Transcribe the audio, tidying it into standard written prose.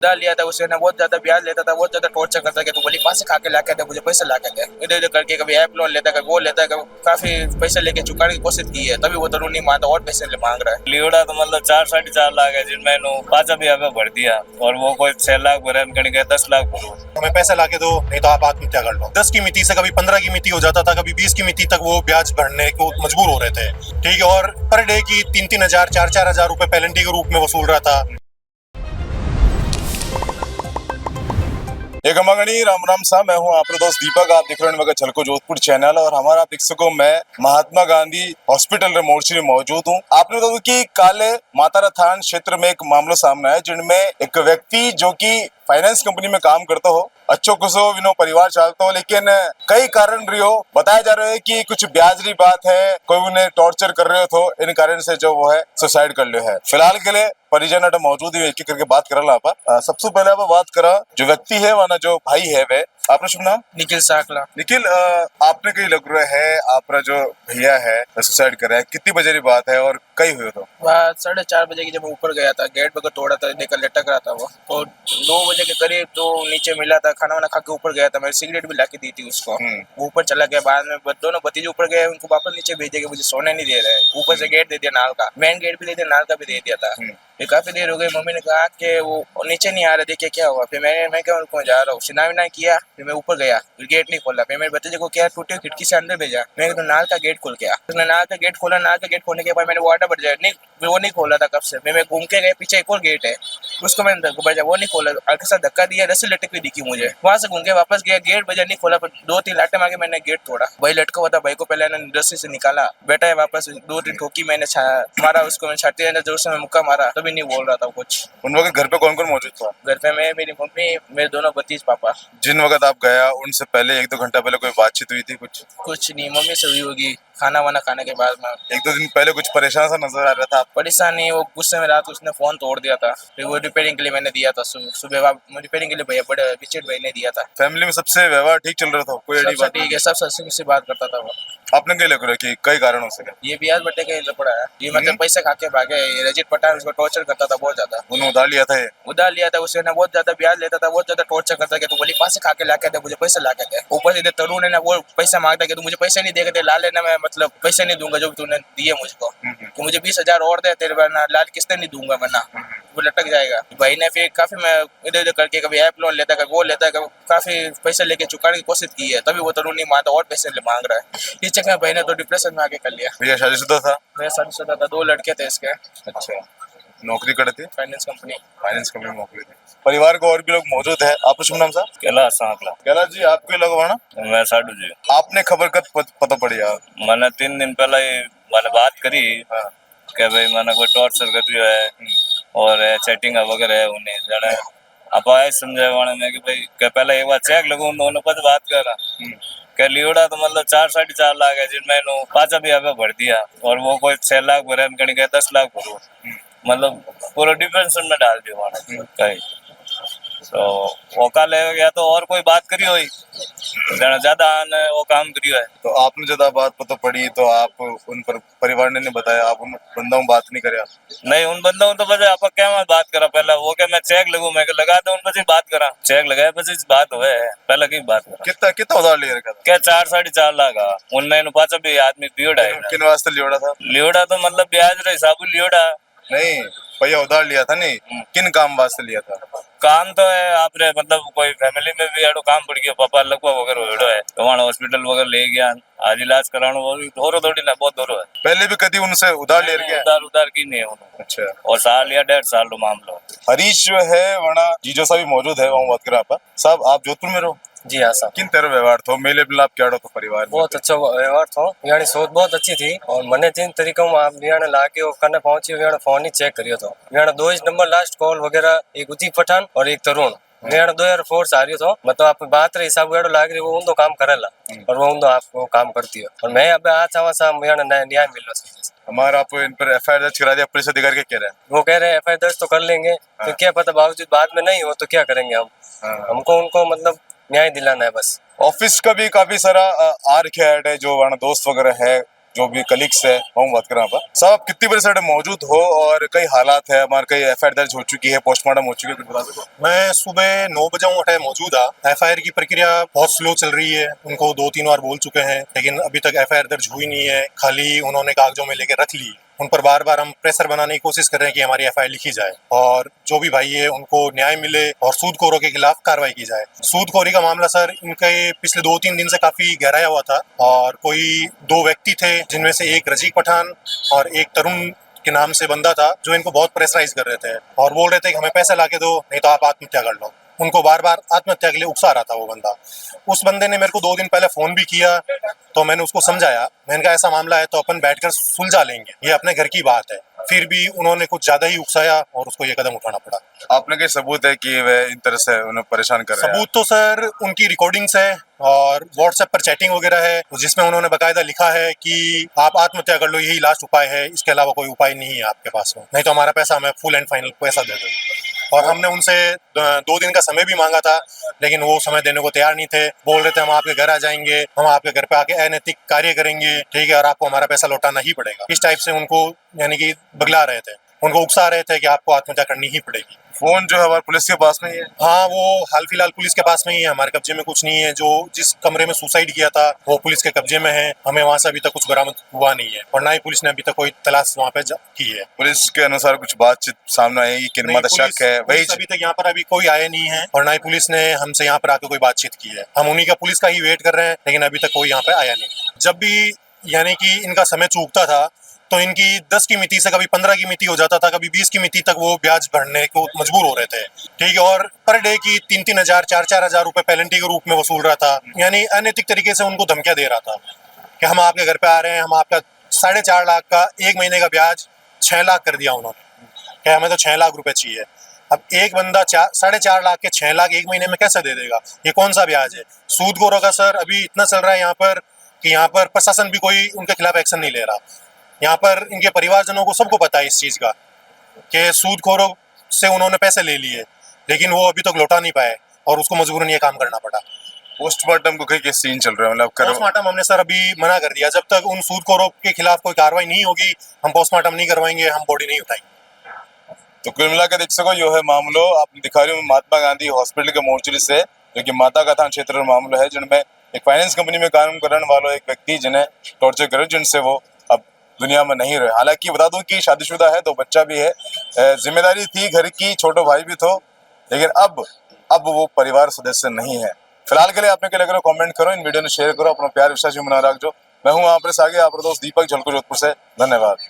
उधार लिया था उससे ना, बहुत ज्यादा ब्याज लेता था, बहुत ज्यादा टॉर्चर करता कि तू बोली पास से खा के लाके दे, मुझे पैसे लाके दे, इधर उधर करके कभी ऐप लोन लेता है, कभी वो लेता है, काफी पैसे लेके चुकाने की कोशिश की है, तभी वो तरुण नहीं मानता और पैसे मांग रहा है। लीवड़ा तो मतलब 4 साढ़े 4 लाख है जिनमें पांच अभी आगे भर दिया और वो कोई 6 लाख भरे कहीं गए 10 लाख भरो। हमें पैसे लाके दो, नहीं तो आप आत्महत्या कर लो। 10 की मिति से कभी 15 की मिति हो जाता था, कभी 20 की मिति तक वो ब्याज भरने को मजबूर हो रहे थे। ठीक है, और पर डे की 3-3 हजार 4-4 हजार रुपए पेनल्टी के रूप में वसूल रहा था। एक मंगनी राम राम सा, मैं हूं आपका दोस्त दीपक। आप देख रहे हैं मगर छलको जोधपुर चैनल और हमारा आप देख सको मैं महात्मा गांधी हॉस्पिटल रे मोर्ची में मौजूद हूं। आपने बताया कि काले मातारा थान क्षेत्र में एक मामला सामने आया जिनमें एक व्यक्ति जो कि फाइनेंस कंपनी में काम करता हो, अच्छो कुछो विनो परिवार चलता हो, लेकिन कई कारण रियो बताया जा रहा है कि कुछ ब्याजरी बात है, कोई उन्हें टॉर्चर कर रहे हो, इन कारण से जो वो है सुसाइड कर लियो है। फिलहाल के लिए परिजन अट मौजूद है, एक एक करके बात करला आप। सबसे पहले आप बात करा जो व्यक्ति है वाना जो भाई है वे आपने शुभ नाम? निखिल साकला। निखिल, आपने कहीं लग रहा है आपका जो भैया है सुसाइड कर रहा है, कितनी बजे की बात है और कई हुए तो? वह 4:30 बजे की जब मैं ऊपर गया था, गेट पे तोड़ा था, लेकर लटक रहा था वो, और 2 बजे के करीब तो नीचे मिला था, खाना वाना खा के ऊपर गया था, मैंने सिगरेट भी ला के दी थी उसको। वो ऊपर चला गया, बाद में दोनों भतीजे ऊपर गए, उनको वापस नीचे भेजे, मुझे सोने नहीं दे रहे, ऊपर से गेट दे दिया नाल का, मेन गेट भी दे दिया, नाल का भी दे दिया था। फिर काफी देर हो गई, मम्मी ने कहा कि वो नीचे नहीं आ रहा, देखिए क्या हुआ। फिर मैं क्या उनको जा रहा हूँ, सिना विना किया, फिर मैं ऊपर गया, फिर गेट नहीं खोला, फिर मेरे भतीजे को क्या टूटे खिड़की से अंदर भेजा, मैं तो नाल का गेट खोल गया, उसने नाल का गेट खोला, नाल का गेट खोलने के बाद मैंने वो आटा बढ़ जाए नहीं, वो नहीं खोला था कब से, मैं घूम के गया, पीछे एक और गेट है उसको मैंने बजा, वो नहीं खोला, हल्का सा धक्का दिया, रस्सी लटक हुई दिखी मुझे, वहां से घूम के वापस गया, गेट बजा नहीं खोला, पर 2-3 लाटे मांगे, मैंने गेट तोड़ा, भाई लटका हुआ था, भाई को पहले रस्सी से निकाला, बेटा है वापस, 2-3 ठोकी मैंने, मारा उसको, मैंने छाती में जोर से मुक्का मारा, तभी नहीं बोल रहा था कुछ। उन वक्त घर पे कौन कौन मौजूद था? घर पे मैं, मेरी मम्मी, मेरे दोनों भतीज, पापा। जिन वक्त आप गया उनसे पहले 1-2 घंटा पहले कोई बातचीत हुई थी? कुछ नहीं, मम्मी से हुई होगी खाना वाना खाने के बाद में। 1-2 दिन पहले कुछ परेशान सा नजर आ रहा था आप? परेशानी, वो गुस्से में रात उसने फोन तोड़ दिया था, फिर वो रिपेयरिंग के लिए मैंने दिया था, सुबह रिपेयरिंग के लिए भैया बड़े विचिट भाई ने दिया था। फैमिली में सबसे व्यवहार ठीक चल रहा था, कोई ऐसी सबसे बात ठीक है, सबसे हंसी से बात करता था वो। आपने क्या लग रहा है कि कई कारणों से? ये ब्याज बट्टे का लफड़ा है, ये मतलब पैसे खा के भागे, ये रजित पठान उसको टॉर्चर करता था बहुत ज्यादा। उन्होंने उधार लिया था ये? उधार लिया था उससे ना, बहुत ज्यादा ब्याज लेता था, बहुत ज्यादा टॉर्चर करता कि तू बोली पास से खा के लाके दे, मुझे पैसे लाके दे, ऊपर से तरुण है ना वो पैसा मांगता कि तू मुझे पैसे नहीं देगा, ला लेना, मैं मतलब पैसे नहीं दूंगा जो तूने दिए मुझको, कि मुझे 20,000 और दे, तेरे वरना लाल किस्तें नहीं दूंगा, वरना वो लटक जाएगा। भाई ने फिर काफी मैं इधर उधर करके कभी ऐप लोन लेता, कभी वो लेता है, काफी पैसे लेके चुकाने की कोशिश की है, तभी वो तरुण नहीं मानता और पैसे मांग रहा है। इस चक्कर में भाई ने तो डिप्रेशन में आके कर लिया। भैया शादीशुदा था? मैं शादीशुदा था, 2 लड़के थे इसके। अच्छा, नौकरी करते? Finance company. फाइनेंस कंपनी में नौकरी थी। परिवार को और भी लोग मौजूद है, आपका शुभ नाम सर? कैलाश सांकला। कैलाश जी, आपके लगवाना? मैं साडू जी। आपने खबर कब पता पड़ी यार? मैंने 3 दिन पहले मैंने बात करी कि भाई मैंने कोई टॉर्चर कर दिया है और चैटिंग वगैरह है उन्हें जाने अब आए समझाने में कि भाई के पहले एक बार चेक लगू उन्होंने पद बात करा के लीवड़ा तो मतलब 4 साढ़े 4 लाख है जिनमें पांच अभी आगे भर दिया और वो कोई 6 लाख भरे कहीं गए 10 लाख भरो, मतलब पूरा डिफरेंस में डाल दिया वहां कहीं तो वो काले या तो और कोई बात करी हुई ज्यादा वो काम करियो है। तो आपने ज्यादा बात पता पड़ी तो आप उन पर परिवार ने नहीं बताया, आप उन बंदों बात नहीं करे? नहीं उन बंदों तो बजे आप क्या मैं बात करा पहले वो क्या मैं चेक लगू मैं लगा दो उन पर बात करा चेक लगाया बस बात हुए पहले की बात करा। कितना कितना उधार लिया रखा था? क्या 4 साढ़े 4 लाख उनमें पाचा भी आदमी लियोड़ा है। किन वास्ते लियोड़ा था? लियोड़ा तो मतलब ब्याज रे हिसाब लियोड़ा नहीं भैया उधार लिया था नहीं, किन काम वास्ते लिया था? काम तो है आप रे मतलब कोई फैमिली में भी एडो काम पड़ गया पापा लगवा वगैरह हेडो है तो वहां हॉस्पिटल वगैरह ले गया आज इलाज करानो वो दोरो थोड़ी ना बहुत दोरो है। पहले भी कभी उनसे उधार ले रखे? उधार की नहीं है उन्होंने। अच्छा, और साल या 1.5 साल का मामला। हरीश जो है वना जीजो सा भी मौजूद है, वहाँ बात करा आप साहब। आप जोधपुर में रहो? जी हाँ साहब। किन तरह व्यवहार थो मेले मिलाप क्या तो परिवार बहुत अच्छा व्यवहार था, यानी सोच बहुत अच्छी थी और मैंने जिन तरीकों में आप यानी लाके वो करने पहुंची यानी फोन ही चेक करियो तो यानी 2 नंबर लास्ट कॉल वगैरह एक उदी पठान और एक तरुण यानी 2004 आ रही हो मतलब आप बात रे हिसाब वेड़ो लाग रही वो उन काम करेला और वो उन आपको काम करती है और मैं अब आज आवा सा यानी न्याय मिल रहा। हमारा आप इन पर एफआईआर दर्ज करा दिया, पुलिस अधिकारी क्या कह रहे हैं? वो कह रहे हैं एफआईआर दर्ज तो कर लेंगे तो क्या पता बावजूद बाद में नहीं हो तो क्या करेंगे हम। हमको उनको मतलब न्याय दिलाना है बस। ऑफिस का भी काफी सारा आ रखा है जो वहाँ दोस्त वगैरह है, जो भी कलीग्स है हम बात करें पर साहब आप कितनी बजे से मौजूद हो और कई हालात है हमारे कई एफआईआर दर्ज हो चुकी है पोस्टमार्टम हो चुकी है कुछ बता सको। मैं सुबह 9 बजे उठे मौजूदा। एफआईआर की प्रक्रिया बहुत स्लो चल रही है, उनको 2-3 बार बोल चुके हैं लेकिन अभी तक एफआईआर दर्ज हुई नहीं है, खाली उन्होंने कागजों में लेके रख ली। उन पर बार बार हम प्रेशर बनाने की कोशिश कर रहे हैं कि हमारी एफआईआर लिखी जाए और जो भी भाई है उनको न्याय मिले और सूदखोरों के खिलाफ कार्रवाई की जाए। सूदखोरी का मामला सर इनके पिछले 2-3 दिन से काफी गहराया हुआ था और कोई 2 व्यक्ति थे जिनमें से एक रजीक पठान और एक तरुण के नाम से बंदा था जो इनको बहुत प्रेशराइज कर रहे थे और बोल रहे थे कि हमें पैसे ला के दो नहीं तो आप आत्महत्या कर लो। उनको बार बार आत्महत्या के लिए उकसा रहा था वो बंदा। उस बंदे ने मेरे को 2 दिन पहले फोन भी किया तो मैंने उसको समझाया, मैंने कहा ऐसा मामला है तो अपन बैठकर सुलझा लेंगे, ये अपने घर की बात है। फिर भी उन्होंने कुछ ज्यादा ही उकसाया और उसको ये कदम उठाना पड़ा। आपने क्या सबूत है कि वे इन तरह से उन्हें परेशान कर रहे हैं? सबूत तो सर उनकी रिकॉर्डिंग्स है और व्हाट्सएप पर चैटिंग वगैरह है जिसमें उन्होंने बकायदा लिखा है कि आप आत्महत्या कर लो, यही लास्ट उपाय है, इसके अलावा कोई उपाय नहीं है आपके पास में, नहीं तो हमारा पैसा हमें फुल एंड फाइनल पैसा दे दो। और हमने उनसे 2 दिन का समय भी मांगा था लेकिन वो समय देने को तैयार नहीं थे। बोल रहे थे हम आपके घर आ जाएंगे, हम आपके घर पे आके अनैतिक कार्य करेंगे, ठीक है, और आपको हमारा पैसा लौटाना ही पड़ेगा। इस टाइप से उनको यानी कि बगला रहे थे, उनको उकसा रहे थे कि आपको आत्महत्या करनी ही पड़ेगी। फोन जो है हमारे पुलिस के पास में ही है? हाँ, वो हाल फिलहाल पुलिस के पास में ही है, हमारे कब्जे में कुछ नहीं है। जो जिस कमरे में सुसाइड किया था वो पुलिस के कब्जे में है, हमें वहां से अभी तक कुछ बरामद हुआ नहीं है और ना ही पुलिस ने अभी तक कोई तलाश वहां पे की है। पुलिस के अनुसार कुछ बातचीत सामने आई कि नहीं, मतलब शक है वही पुलिस अभी तक यहाँ पर अभी कोई आया नहीं है और ना ही पुलिस ने हमसे यहाँ पर आकर कोई बातचीत की है। हम उन्हीं का पुलिस का ही वेट कर रहे हैं लेकिन अभी तक कोई यहाँ पे आया नहीं। जब भी यानी कि इनका समय चूकता था तो इनकी 10 की मिति से कभी 15 की मिति हो जाता था, कभी 20 की मिति तक वो ब्याज भरने को मजबूर हो रहे थे, ठीक है, और पर डे की 3-3 हजार 4-4 हजार रुपए पेनल्टी के रूप में वसूल रहा था। यानी अनैतिक तरीके से उनको धमकियां दे रहा था कि हम आपके घर पे आ रहे हैं, हम आपका 4.5 लाख का 1 महीने का ब्याज 6 लाख कर दिया उन्होंने, कि हमें तो 6 लाख रुपए चाहिए। अब एक बंदा 4.5 लाख के 6 लाख 1 महीने में कैसे दे देगा? ये कौन सा ब्याज है? सूदखोरों का सर अभी इतना चल रहा है यहाँ पर कि यहाँ पर प्रशासन भी कोई उनके खिलाफ एक्शन नहीं ले रहा। यहाँ पर इनके परिवारजनों को सबको पता है इस चीज का कि सूदखोरों से उन्होंने पैसे ले लिए लेकिन वो अभी तक लौटा नहीं पाए और उसको मजबूरन ये काम करना पड़ा। पोस्टमार्टम को कई सीन चल रहे हैं मतलब पोस्टमार्टम हमने सर अभी मना कर दिया, जब तक उन सूदखोरों के खिलाफ कोई कार्रवाई नहीं होगी हम पोस्टमार्टम नहीं करवाएंगे, हम बॉडी नहीं उठाएंगे। तो कुल मिलाकर देख सको यो है मामलो आपने दिखा रही हूँ महात्मा गांधी हॉस्पिटल के मोर्चरी से, जो कि माता का थाना क्षेत्र में मामला है, जिनमें एक फाइनेंस कंपनी में काम करने वाला एक व्यक्ति जिन्हें टॉर्चर करे, जिनसे वो अब दुनिया में नहीं रहे। हालांकि बता दूं कि शादीशुदा है, 2 बच्चा भी है, जिम्मेदारी थी घर की, छोटा भाई भी थो, लेकिन अब वो परिवार सदस्य नहीं है। फिलहाल के लिए आपने क्या लग रहा है कमेंट करो, इन वीडियो ने शेयर करो, अपना प्यार विश्वास भी बना रखो। मैं हूँ आप आगे आपका दोस्त दीपक झलको जोधपुर से। धन्यवाद।